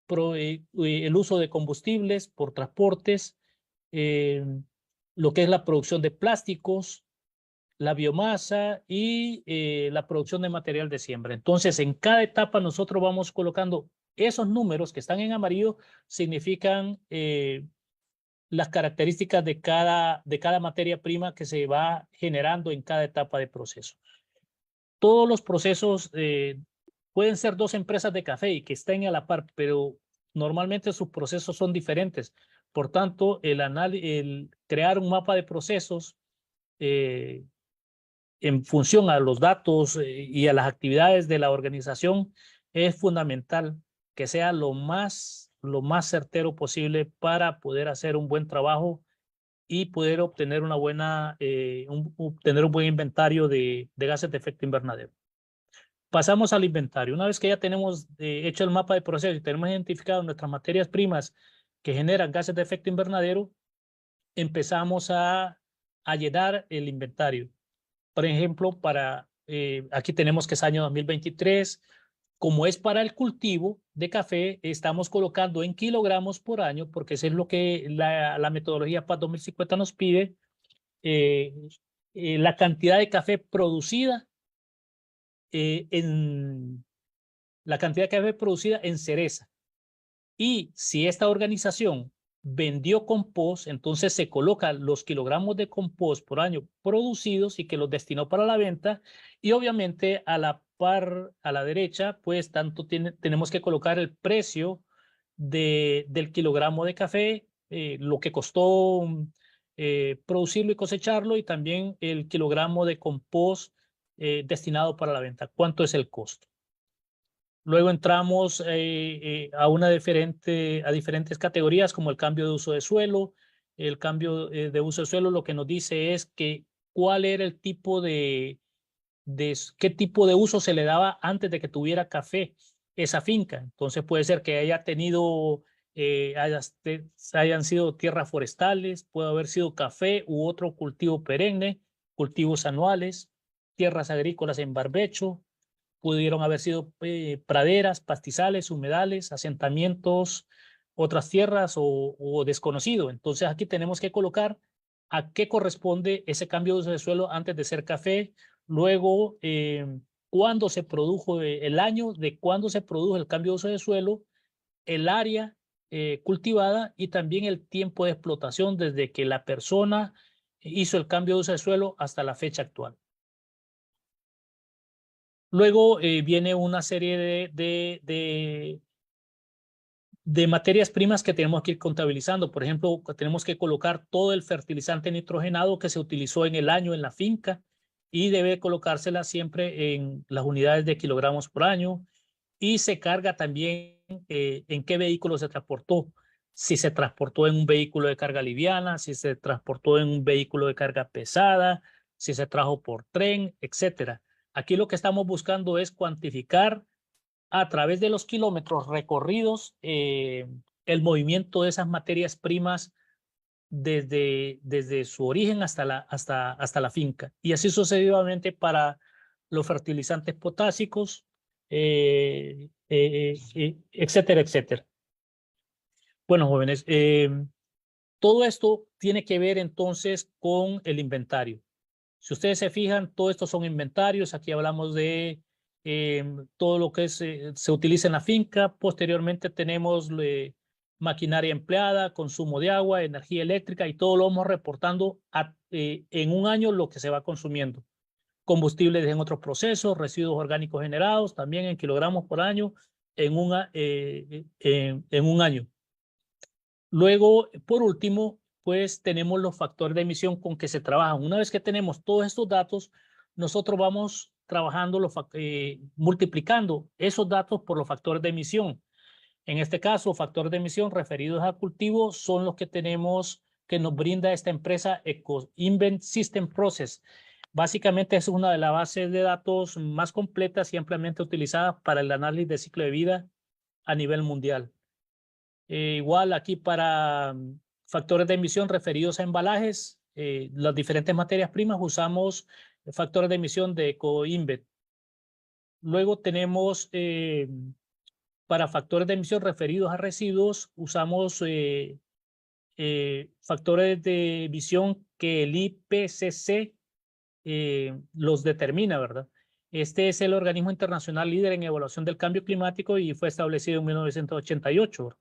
el uso de combustibles por transportes, eh, lo que es la producción de plásticos, la biomasa y la producción de material de siembra. Entonces, en cada etapa nosotros vamos colocando esos números que están en amarillo, significan las características de cada materia prima que se va generando en cada etapa de proceso. Todos los procesos pueden ser dos empresas de café y que estén a la par, pero Normalmente sus procesos son diferentes. Por tanto, el crear un mapa de procesos eh, en función a los datos y a las actividades de la organización es fundamental que sea lo más certero posible para poder hacer un buen trabajo y poder obtener una buena, obtener un buen inventario de gases de efecto invernadero. Pasamos al inventario. Una vez que ya tenemos hecho el mapa de procesos y tenemos identificado nuestras materias primas que generan gases de efecto invernadero, empezamos a llenar el inventario. Por ejemplo, aquí tenemos que es año 2023. Como es para el cultivo de café, estamos colocando en kilogramos por año, porque eso es lo que la metodología PAS 2050 nos pide, eh, la cantidad de café producida en la cantidad de café producida en cereza. Y si esta organización vendió compost, entonces se colocan los kilogramos de compost por año producidos y que los destinó para la venta. Y obviamente a la par, a la derecha, pues tenemos que colocar el precio del kilogramo de café, lo que costó producirlo y cosecharlo, y también el kilogramo de compost destinado para la venta. ¿Cuánto es el costo? Luego entramos a diferentes categorías como el cambio de uso de suelo. El cambio de uso de suelo lo que nos dice es que cuál era el tipo qué tipo de uso se le daba antes de que tuviera café esa finca. Entonces puede ser que haya tenido, hayan sido tierras forestales, puede haber sido café u otro cultivo perenne, cultivos anuales, tierras agrícolas en barbecho, pudieron haber sido praderas, pastizales, humedales, asentamientos, otras tierras o desconocido. Entonces aquí tenemos que colocar a qué corresponde ese cambio de uso de suelo antes de ser café, luego cuándo se produjo el año de cuándo se produjo el cambio de uso de suelo, el área cultivada y también el tiempo de explotación desde que la persona hizo el cambio de uso de suelo hasta la fecha actual. Luego viene una serie de materias primas que tenemos que ir contabilizando. Por ejemplo, tenemos que colocar todo el fertilizante nitrogenado que se utilizó en el año en la finca y debe colocársela siempre en las unidades de kilogramos por año, y se carga también en qué vehículo se transportó. Si se transportó en un vehículo de carga liviana, si se transportó en un vehículo de carga pesada, si se trajo por tren, etcétera. Aquí lo que estamos buscando es cuantificar a través de los kilómetros recorridos el movimiento de esas materias primas desde su origen hasta la finca. Y así sucesivamente para los fertilizantes potásicos, etcétera, etcétera. Bueno, jóvenes, todo esto tiene que ver entonces con el inventario. Si ustedes se fijan, todo esto son inventarios. Aquí hablamos de todo lo que se utiliza en la finca. Posteriormente tenemos maquinaria empleada, consumo de agua, energía eléctrica, y todo lo vamos reportando en un año lo que se va consumiendo. Combustibles en otros procesos, residuos orgánicos generados, también en kilogramos por año en un año. Luego, por último, pues tenemos los factores de emisión con que se trabajan. Una vez que tenemos todos estos datos, nosotros vamos trabajando, multiplicando esos datos por los factores de emisión. En este caso, factores de emisión referidos a cultivos son los que tenemos, que nos brinda esta empresa EcoInvent System Process. Básicamente es una de las bases de datos más completas y ampliamente utilizadas para el análisis de ciclo de vida a nivel mundial. Igual aquí para factores de emisión referidos a embalajes, las diferentes materias primas usamos factores de emisión de EcoInvent. Luego tenemos para factores de emisión referidos a residuos, usamos factores de emisión que el IPCC los determina, ¿verdad? Este es el organismo internacional líder en evaluación del cambio climático y fue establecido en 1988.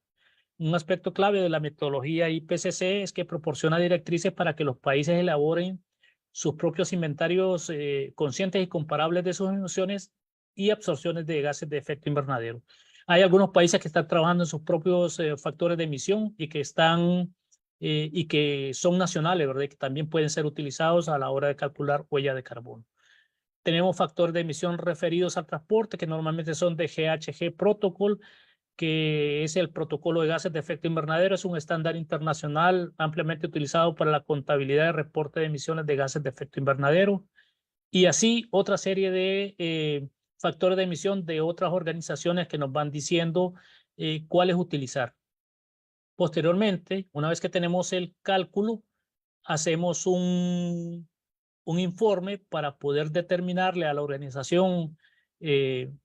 Un aspecto clave de la metodología IPCC es que proporciona directrices para que los países elaboren sus propios inventarios conscientes y comparables de sus emisiones y absorciones de gases de efecto invernadero. Hay algunos países que están trabajando en sus propios factores de emisión y que son nacionales, ¿verdad? Y que también pueden ser utilizados a la hora de calcular huella de carbono. Tenemos factores de emisión referidos al transporte, que normalmente son de GHG Protocol, que es el protocolo de gases de efecto invernadero. Es un estándar internacional ampliamente utilizado para la contabilidad y reporte de emisiones de gases de efecto invernadero. Y así otra serie de factores de emisión de otras organizaciones que nos van diciendo cuáles utilizar. Posteriormente, una vez que tenemos el cálculo, hacemos un informe para poder determinarle a la organización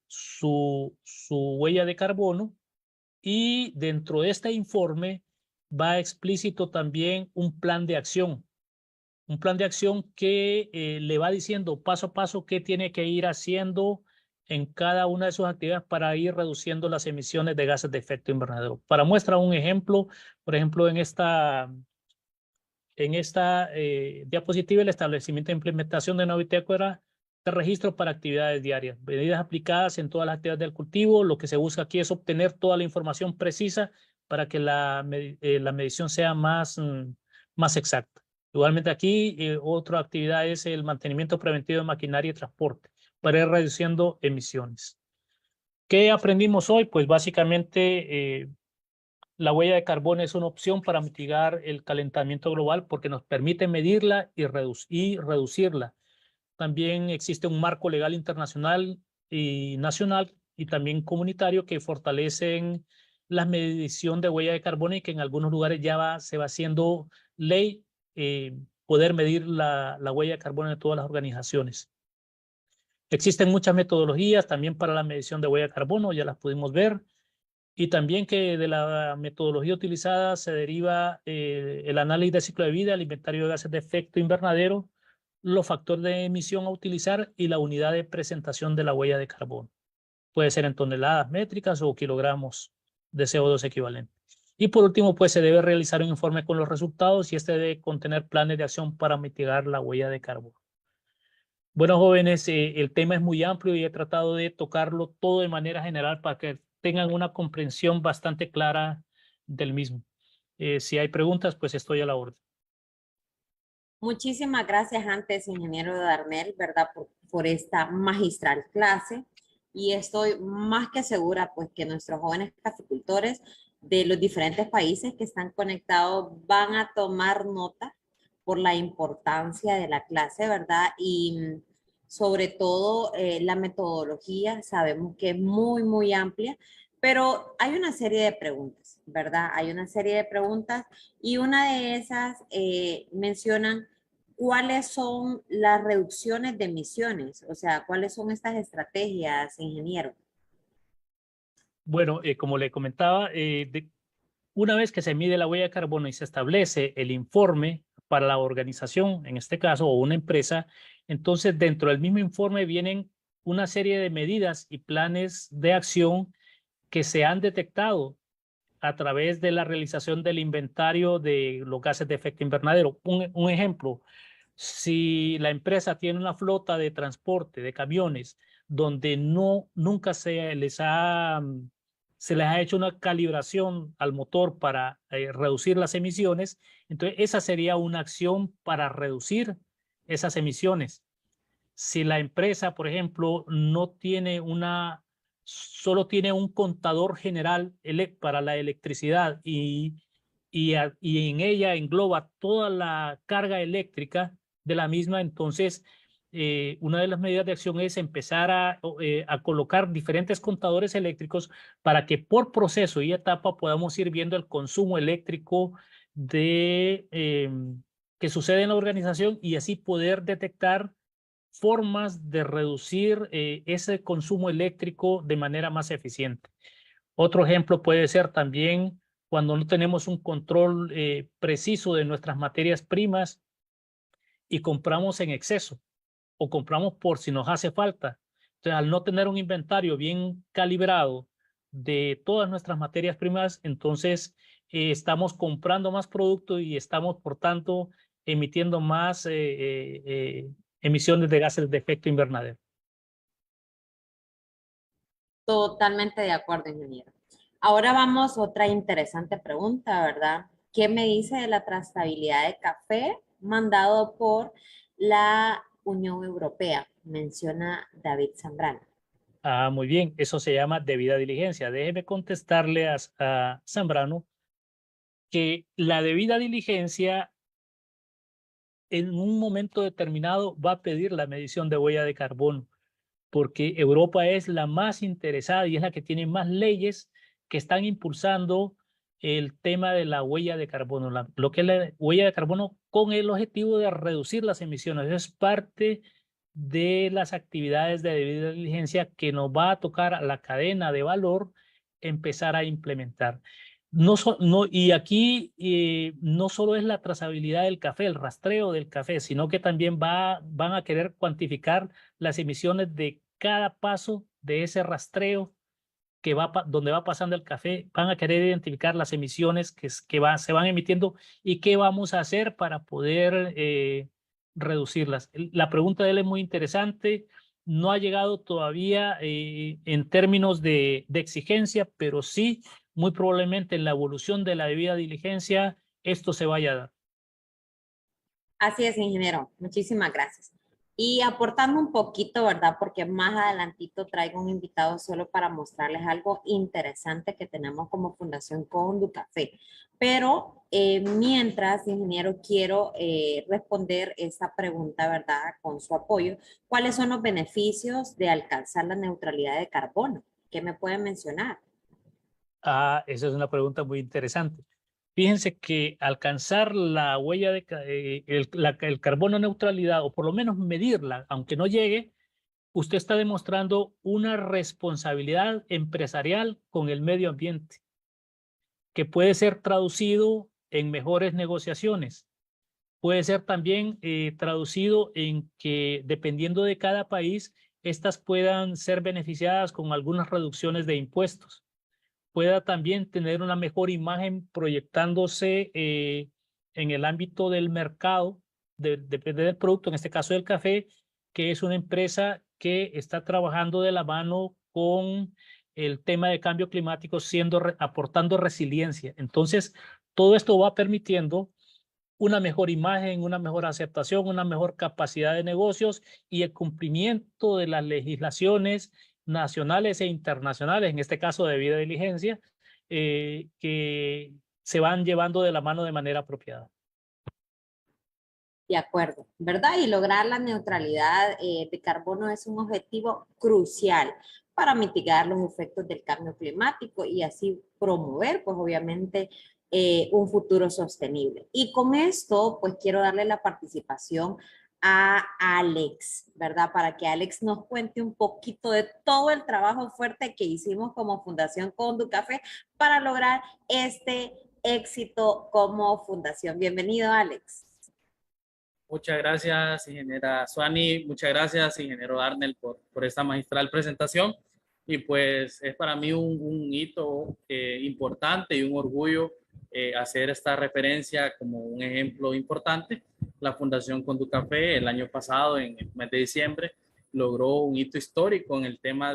su huella de carbono, y dentro de este informe va explícito también un plan de acción que le va diciendo paso a paso qué tiene que ir haciendo en cada una de sus actividades para ir reduciendo las emisiones de gases de efecto invernadero. Para muestra un ejemplo, por ejemplo, en esta diapositiva, el establecimiento e implementación de una bitácora de registro para actividades diarias, medidas aplicadas en todas las actividades del cultivo. Lo que se busca aquí es obtener toda la información precisa para que la medición sea más exacta. Igualmente aquí, otra actividad es el mantenimiento preventivo de maquinaria y transporte para ir reduciendo emisiones. ¿Qué aprendimos hoy? Pues básicamente la huella de carbono es una opción para mitigar el calentamiento global porque nos permite medirla y reducirla. También existe un marco legal internacional y nacional y también comunitario que fortalecen la medición de huella de carbono, y que en algunos lugares ya se va haciendo ley poder medir la huella de carbono de todas las organizaciones. Existen muchas metodologías también para la medición de huella de carbono, ya las pudimos ver. Y también que de la metodología utilizada se deriva el análisis de ciclo de vida, el inventario de gases de efecto invernadero, los factores de emisión a utilizar y la unidad de presentación de la huella de carbono. Puede ser en toneladas métricas o kilogramos de CO2 equivalente. Y por último, pues se debe realizar un informe con los resultados, y este debe contener planes de acción para mitigar la huella de carbono. Bueno, jóvenes, el tema es muy amplio y he tratado de tocarlo todo de manera general para que tengan una comprensión bastante clara del mismo. Si hay preguntas, pues estoy a la orden. Muchísimas gracias antes, ingeniero Darnell, ¿verdad? Por esta magistral clase. Y estoy más que segura, pues, que nuestros jóvenes caficultores de los diferentes países que están conectados van a tomar nota por la importancia de la clase, ¿verdad? Y sobre todo la metodología, sabemos que es muy, muy amplia, pero hay una serie de preguntas, ¿verdad? Hay una serie de preguntas y una de esas mencionan cuáles son las reducciones de emisiones, o sea, cuáles son estas estrategias, ingeniero. Bueno, como le comentaba, una vez que se mide la huella de carbono y se establece el informe para la organización, en este caso, o una empresa, entonces dentro del mismo informe vienen una serie de medidas y planes de acción que se han detectado a través de la realización del inventario de los gases de efecto invernadero. Un ejemplo, si la empresa tiene una flota de transporte de camiones donde nunca se les ha hecho una calibración al motor para reducir las emisiones, entonces esa sería una acción para reducir esas emisiones. Si la empresa, por ejemplo, solo tiene un contador general para la electricidad y en ella engloba toda la carga eléctrica de la misma, entonces una de las medidas de acción es empezar a colocar diferentes contadores eléctricos para que por proceso y etapa podamos ir viendo el consumo eléctrico que sucede en la organización, y así poder detectar formas de reducir ese consumo eléctrico de manera más eficiente. Otro ejemplo puede ser también cuando no tenemos un control preciso de nuestras materias primas y compramos en exceso o compramos por si nos hace falta. Entonces, al no tener un inventario bien calibrado de todas nuestras materias primas, entonces estamos comprando más producto y estamos, por tanto, emitiendo más emisiones de gases de efecto invernadero. Totalmente de acuerdo, ingeniero. Ahora vamos a otra interesante pregunta, ¿verdad? ¿Qué me dice de la trazabilidad de café mandado por la Unión Europea? Menciona David Zambrano. Ah, muy bien, eso se llama debida diligencia. Déjeme contestarle a Zambrano que la debida diligencia en un momento determinado va a pedir la medición de huella de carbono, porque Europa es la más interesada y es la que tiene más leyes que están impulsando el tema de la huella de carbono, lo que es la huella de carbono con el objetivo de reducir las emisiones. Eso es parte de las actividades de debida diligencia que nos va a tocar a la cadena de valor empezar a implementar. Y aquí no solo es la trazabilidad del café, el rastreo del café, sino que también van a querer cuantificar las emisiones de cada paso de ese rastreo donde va pasando el café. Van a querer identificar las emisiones se van emitiendo y qué vamos a hacer para poder reducirlas. La pregunta de él es muy interesante. No ha llegado todavía en términos de exigencia, pero sí, muy probablemente en la evolución de la debida diligencia, esto se vaya a dar. Así es, ingeniero. Muchísimas gracias. Y aportando un poquito, ¿verdad? Porque más adelantito traigo un invitado solo para mostrarles algo interesante que tenemos como Fundación Conducafé. Pero mientras, ingeniero, quiero responder esa pregunta, ¿verdad? Con su apoyo. ¿Cuáles son los beneficios de alcanzar la neutralidad de carbono? ¿Qué me pueden mencionar? Ah, esa es una pregunta muy interesante. Fíjense que alcanzar la huella el carbono neutralidad, o por lo menos medirla, aunque no llegue, usted está demostrando una responsabilidad empresarial con el medio ambiente, que puede ser traducido en mejores negociaciones. Puede ser también traducido en que, dependiendo de cada país, estas puedan ser beneficiadas con algunas reducciones de impuestos. Pueda también tener una mejor imagen proyectándose en el ámbito del mercado, depende del producto, en este caso del café, que es una empresa que está trabajando de la mano con el tema de cambio climático, aportando resiliencia. Entonces, todo esto va permitiendo una mejor imagen, una mejor aceptación, una mejor capacidad de negocios y el cumplimiento de las legislaciones nacionales e internacionales, en este caso de debida diligencia, que se van llevando de la mano de manera apropiada. De acuerdo, ¿verdad? Y lograr la neutralidad de carbono es un objetivo crucial para mitigar los efectos del cambio climático y así promover, pues obviamente, un futuro sostenible. Y con esto, pues quiero darle la participación a Alex, ¿verdad? Para que Alex nos cuente un poquito de todo el trabajo fuerte que hicimos como Fundación Conducafé para lograr este éxito como fundación. Bienvenido, Alex. Muchas gracias, ingeniera Suani. Muchas gracias, ingeniero Arnel, por esta magistral presentación. Y pues es para mí un hito importante y un orgullo hacer esta referencia como un ejemplo importante. La Fundación Conducafé el año pasado, en el mes de diciembre, logró un hito histórico en el tema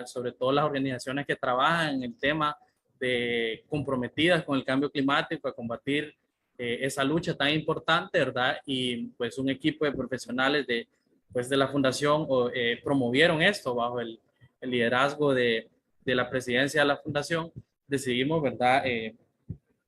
sobre todo las organizaciones que trabajan en el tema de comprometidas con el cambio climático, a combatir esa lucha tan importante, ¿verdad? Y pues un equipo de profesionales de la fundación promovieron esto bajo el liderazgo de la presidencia de la fundación. Decidimos, ¿verdad?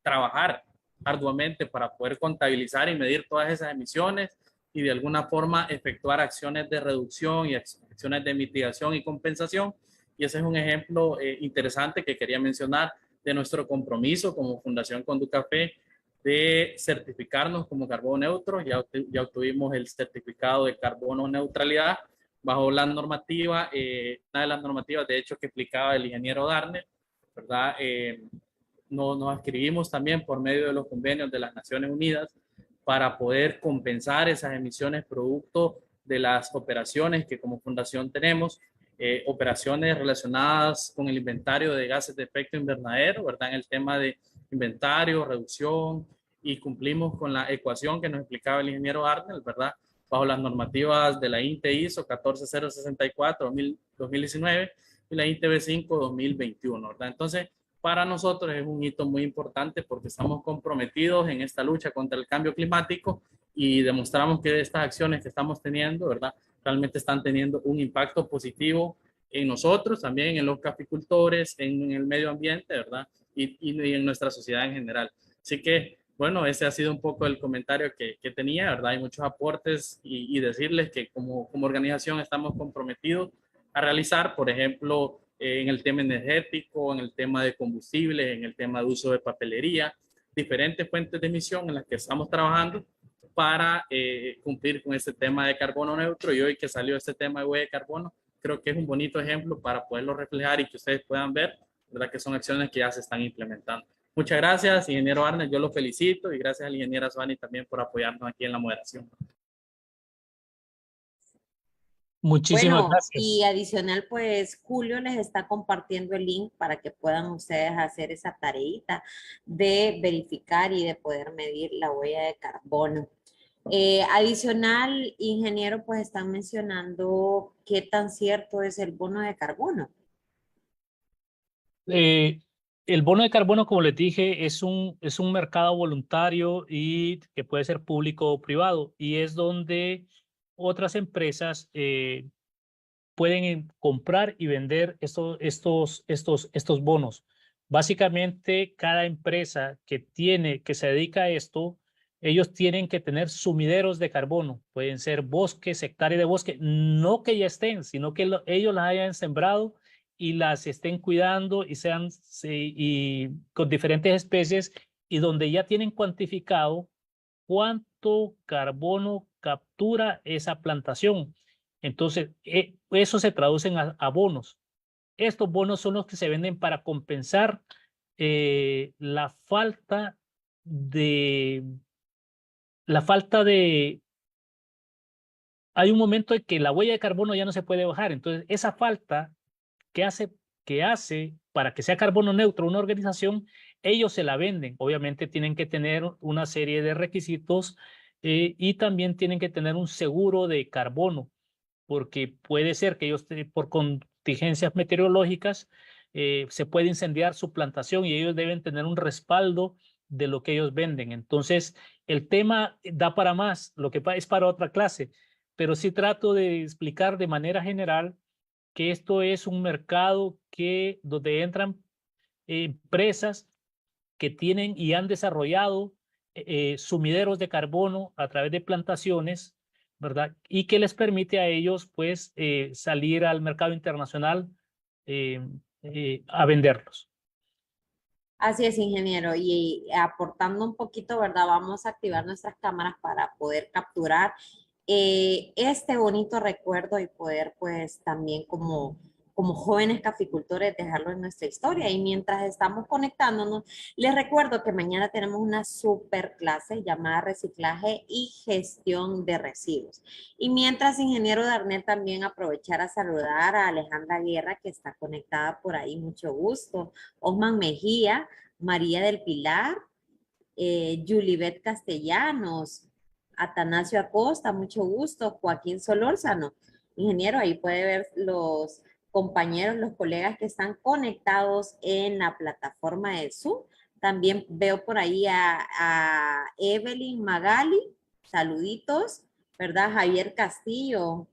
Trabajar arduamente para poder contabilizar y medir todas esas emisiones y de alguna forma efectuar acciones de reducción y acciones de mitigación y compensación. Y ese es un ejemplo interesante que quería mencionar de nuestro compromiso como Fundación Conducafé de certificarnos como carbono neutro. Ya obtuvimos el certificado de carbono neutralidad bajo la normativa, una de las normativas de hecho que explicaba el ingeniero Darner, ¿verdad? Nos escribimos también por medio de los convenios de las Naciones Unidas para poder compensar esas emisiones producto de las operaciones que como fundación tenemos, operaciones relacionadas con el inventario de gases de efecto invernadero, ¿verdad? En el tema de inventario, reducción, y cumplimos con la ecuación que nos explicaba el ingeniero Arnel, ¿verdad? Bajo las normativas de la INTE ISO 14064-2019, y la ITV5 2021, ¿verdad? Entonces, para nosotros es un hito muy importante porque estamos comprometidos en esta lucha contra el cambio climático y demostramos que estas acciones que estamos teniendo, ¿verdad? Realmente están teniendo un impacto positivo en nosotros, también en los caficultores, en el medio ambiente, ¿verdad? Y en nuestra sociedad en general. Así que, bueno, ese ha sido un poco el comentario que tenía, ¿verdad? Hay muchos aportes y decirles que como organización estamos comprometidos a realizar, por ejemplo, en el tema energético, en el tema de combustible, en el tema de uso de papelería, diferentes fuentes de emisión en las que estamos trabajando para cumplir con este tema de carbono neutro. Y hoy que salió este tema de huella de carbono, creo que es un bonito ejemplo para poderlo reflejar y que ustedes puedan ver, ¿verdad? Que son acciones que ya se están implementando. Muchas gracias, ingeniero Arnes, yo lo felicito y gracias a la ingeniera Suani también por apoyarnos aquí en la moderación. Muchísimas Bueno, gracias. y adicional, pues Julio les está compartiendo el link para que puedan ustedes hacer esa tareita de verificar y de poder medir la huella de carbono. Adicional, ingeniero, pues están mencionando qué tan cierto es el bono de carbono. Eh, el bono de carbono, como les dije, es un mercado voluntario y que puede ser público o privado, y es donde otras empresas pueden comprar y vender estos bonos. Básicamente, cada empresa que se dedica a esto, ellos tienen que tener sumideros de carbono. Pueden ser bosques, hectáreas de bosque, no que ya estén, sino que ellos las hayan sembrado y las estén cuidando y sean y con diferentes especies, y donde ya tienen cuantificado cuánto carbono captura esa plantación. Entonces, eso se traduce a bonos. Estos bonos son los que se venden para compensar la la falta de, hay un momento en que la huella de carbono ya no se puede bajar. Entonces, esa falta que hace para que sea carbono neutro una organización, ellos se la venden. Obviamente tienen que tener una serie de requisitos y también tienen que tener un seguro de carbono, porque puede ser que ellos, por contingencias meteorológicas, se puede incendiar su plantación y ellos deben tener un respaldo de lo que ellos venden. Entonces, el tema da para más, lo que es para otra clase, pero sí trato de explicar de manera general que esto es un mercado donde entran empresas que tienen y han desarrollado sumideros de carbono a través de plantaciones, ¿verdad? Y que les permite a ellos, pues, salir al mercado internacional eh, a venderlos. Así es, ingeniero. Y aportando un poquito, ¿verdad? Vamos a activar nuestras cámaras para poder capturar este bonito recuerdo y poder, pues, también como jóvenes caficultores dejarlo en nuestra historia. Y mientras estamos conectándonos, les recuerdo que mañana tenemos una super clase llamada Reciclaje y Gestión de Residuos. Y mientras, ingeniero Darnell, también aprovechar a saludar a Alejandra Guerra, que está conectada por ahí, mucho gusto. Osman Mejía, María del Pilar, Julibet Castellanos, Atanasio Acosta, mucho gusto, Joaquín Solórzano, ingeniero, ahí puede ver los compañeros, los colegas que están conectados en la plataforma de Zoom. También veo por ahí a Evelyn Magali, saluditos, ¿verdad? Javier Castillo,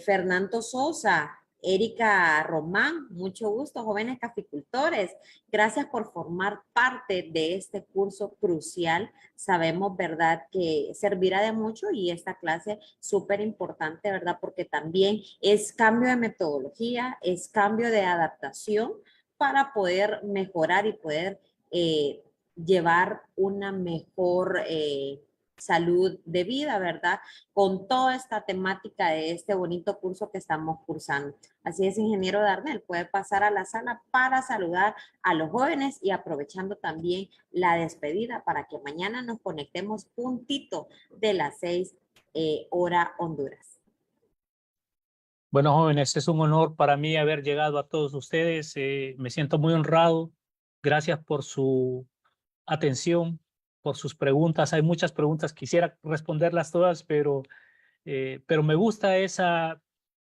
Fernando Sosa, Erika Román, mucho gusto, jóvenes caficultores. Gracias por formar parte de este curso crucial. Sabemos, ¿verdad?, que servirá de mucho y esta clase súper importante, ¿verdad?, porque también es cambio de metodología, es cambio de adaptación para poder mejorar y poder llevar una mejor salud de vida, ¿verdad? Con toda esta temática de este bonito curso que estamos cursando. Así es, ingeniero Darnell, puede pasar a la sala para saludar a los jóvenes y aprovechando también la despedida para que mañana nos conectemos puntito de las 6 hora Honduras. Bueno, jóvenes, es un honor para mí haber llegado a todos ustedes. Me siento muy honrado. Gracias por su atención, por sus preguntas. Hay muchas preguntas, quisiera responderlas todas, pero me gusta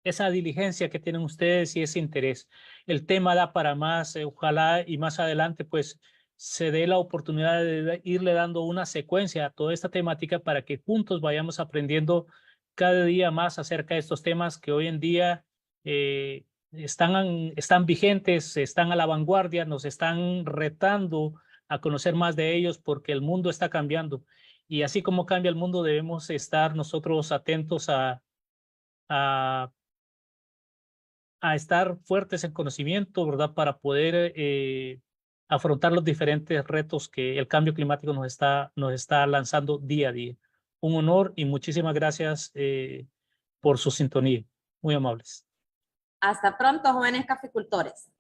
esa diligencia que tienen ustedes y ese interés. El tema da para más, ojalá y más adelante pues se dé la oportunidad de irle dando una secuencia a toda esta temática para que juntos vayamos aprendiendo cada día más acerca de estos temas que hoy en día están vigentes, están a la vanguardia, nos están retando a conocer más de ellos porque el mundo está cambiando. Y así como cambia el mundo, debemos estar nosotros atentos a estar fuertes en conocimiento, ¿verdad? Para poder afrontar los diferentes retos que el cambio climático nos está lanzando día a día. Un honor y muchísimas gracias por su sintonía. Muy amables. Hasta pronto, jóvenes caficultores.